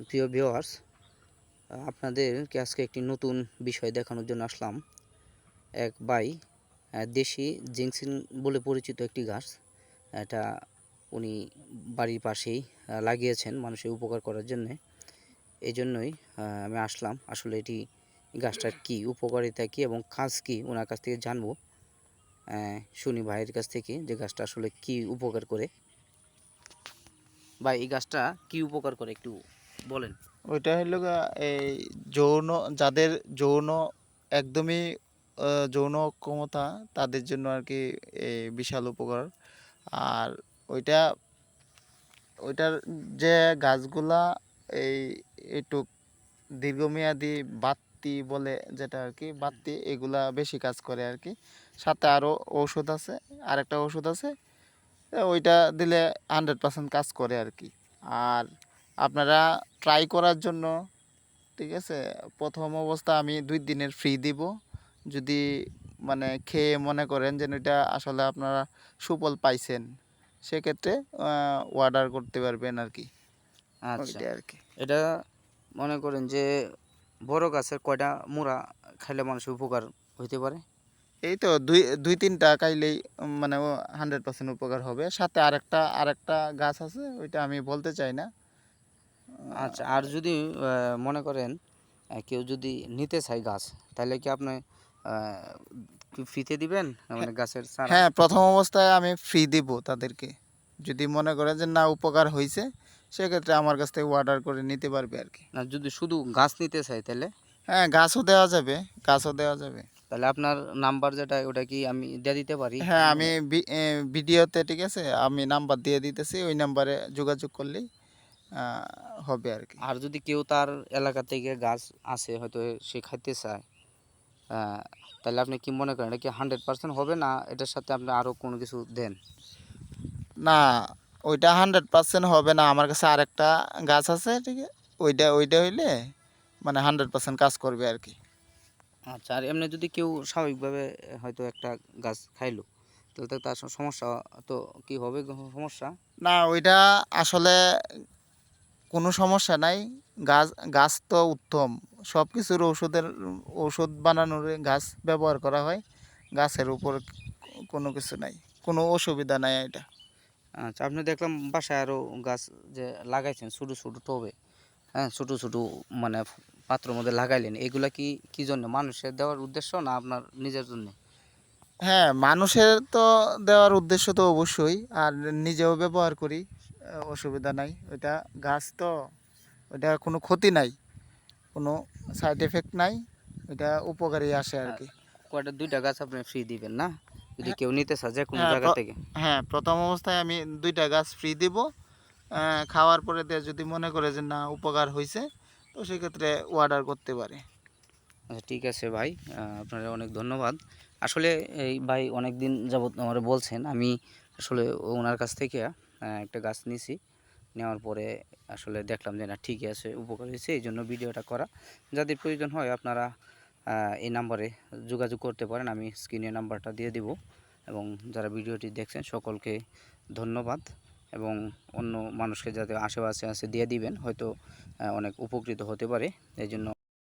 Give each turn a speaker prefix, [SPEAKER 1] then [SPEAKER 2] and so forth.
[SPEAKER 1] প্রিয় ভিউয়ার্স, আপনাদেরকে আজকে একটি নতুন বিষয় দেখানোর জন্য আসলাম। এক ভাই দেশি জিংসিন বলে পরিচিত একটি গাছ, এটা উনি বাড়ির পাশেই লাগিয়েছেন মানুষের উপকার করার জন্যে। এই জন্যই আমি আসলাম। আসলে এটি গাছটার কি উপকারিতা কী এবং কাজ কী ওনার কাছ থেকে জানবো। শুনি ভাইয়ের কাছ থেকে যে গাছটা আসলে কি উপকার করে। ভাই, এই গাছটা কি উপকার করে একটু বলেন।
[SPEAKER 2] ওইটা হইল এই যৌন, যাদের যৌন একদমই যৌন অক্ষমতা, তাদের জন্য আর কি এই বিশাল উপকার। আর ওইটা ওইটার যে গাছগুলা এই একটু দীর্ঘমেয়াদী বাত্তি বলে, যেটা আর কি বাত্তি, এগুলা বেশি কাজ করে আর কি। সাথে আরও ঔষধ আছে, আরেকটা ওষুধ আছে, ওইটা দিলে 100% কাজ করে আর কি। আর আপনারা ট্রাই করার জন্য, ঠিক আছে, প্রথম অবস্থা আমি 2 দিনের ফ্রি দিব। যদি মানে খেয়ে মনে করেন যে এটা আসলে আপনারা সুফল পাইছেন, সেক্ষেত্রে অর্ডার করতে পারবেন আর কি।
[SPEAKER 1] আচ্ছা,
[SPEAKER 2] ওইটা আর কি।
[SPEAKER 1] এটা মনে করেন যে বড় গাছের কয়টা মোড়া খাইলে মানুষের উপকার হইতে পারে?
[SPEAKER 2] এই তো দুই তিনটা খাইলেই মানে 100% উপকার হবে। সাথে আরেকটা গাছ আছে, ওইটা আমি বলতে চাই না।
[SPEAKER 1] আচ্ছা, আর যদি মনে করেন কেউ যদি নিতে চায় গাছ, তাহলে কি আপনি কি ফ্রিতে দিবেন, মানে গাছের চারা?
[SPEAKER 2] হ্যাঁ, প্রথম অবস্থায় আমি ফ্রি দিব তাদেরকে। যদি মনে করে যে না উপকার হয়েছে, সেক্ষেত্রে আমার কাছ থেকে অর্ডার করে নিতে পারবে আর কি।
[SPEAKER 1] না, যদি শুধু গাছ নিতে চাই তাহলে?
[SPEAKER 2] হ্যাঁ, গাছও দেওয়া যাবে, গাছও দেওয়া যাবে।
[SPEAKER 1] তাহলে আপনার নাম্বার যেটা, ওটা কি আমি দিয়ে দিতে পারি?
[SPEAKER 2] হ্যাঁ, আমি ভিডিওতে, ঠিক আছে, আমি নাম্বার দিয়ে দিতেছি, ওই নাম্বারে যোগাযোগ করলেই হবে আর কি।
[SPEAKER 1] আর যদি কেউ তার এলাকা থেকে গাছ আছে, হয়তো সে খাইতে চায়, তাহলে আপনি কি মনে করেন এটা কি 100% হবে, না এটার সাথে আপনি আরও কোনো কিছু দেন?
[SPEAKER 2] না, ওইটা 100% হবে না। আমার কাছে আরেকটা গাছ আছে, ঠিক আছে, ওইটা হইলে মানে 100% কাজ করবে আর কি।
[SPEAKER 1] আচ্ছা, আর এমনি যদি কেউ স্বাভাবিকভাবে হয়তো একটা গাছ খাইলো, তাহলে তো তার সমস্যা, তো কি হবে সমস্যা?
[SPEAKER 2] না, ওইটা আসলে কোনো সমস্যা নাই। গাছ গাছ তো উত্তম। সব কিছুর ঔষধ বানানোর গাছ ব্যবহার করা হয়। গাছের উপর কোনো কিছু নাই, কোনো অসুবিধা নাই এটা।
[SPEAKER 1] আচ্ছা, আপনি দেখলাম বাসায় আরও গাছ যে লাগাইছেন ছোটো ছোটো টবে, হ্যাঁ, ছোটো ছোটো মানে পাত্রের মধ্যে লাগাইলেন, এগুলা কি কি জন্য, মানুষের দেওয়ার উদ্দেশ্য না আপনার নিজের জন্য?
[SPEAKER 2] হ্যাঁ, মানুষের তো দেওয়ার উদ্দেশ্য তো অবশ্যই, আর নিজেও ব্যবহার করি। অসুবিধা নাই। ওইটা গাছ তো, ওইটা কোনো ক্ষতি নাই, কোনো সাইড এফেক্ট নাই। ওইটা উপকারী আসে আর
[SPEAKER 1] আর
[SPEAKER 2] কি।
[SPEAKER 1] কয়টা 2টা গাছ আপনি ফ্রি দিবেন না, যদি
[SPEAKER 2] হ্যাঁ,
[SPEAKER 1] কেউ নিতে চায় যে কোনো
[SPEAKER 2] হ্যাঁ,
[SPEAKER 1] জায়গা থেকে?
[SPEAKER 2] হ্যাঁ, প্রথম অবস্থায় আমি 2টা গাছ ফ্রি দিব। খাওয়ার পরে যদি মনে করে যে না উপকার হয়েছে, তো সেক্ষেত্রে অর্ডার করতে পারে।
[SPEAKER 1] আচ্ছা, ঠিক আছে ভাই, আপনার অনেক ধন্যবাদ। আসলে এই ভাই অনেক দিন যাবত আমার বলছেন, আমি আসলে ওনার কাছ থেকে একটা গাছ নিছি। নেওয়ার পরে আসলে দেখলাম যে না, ঠিকই আছে, উপকার হয়েছে, এই জন্য ভিডিওটা করা। যাদের প্রয়োজন হয় আপনারা এই নাম্বারে যোগাযোগ করতে পারেন, আমি স্ক্রিনে নাম্বারটা দিয়ে দিব। এবং যারা ভিডিওটি দেখছেন সকলকে ধন্যবাদ, এবং অন্য মানুষকে যাতে আশেপাশে আছে দিয়ে দিবেন, হয়তো অনেক উপকৃত হতে পারে, এই জন্য।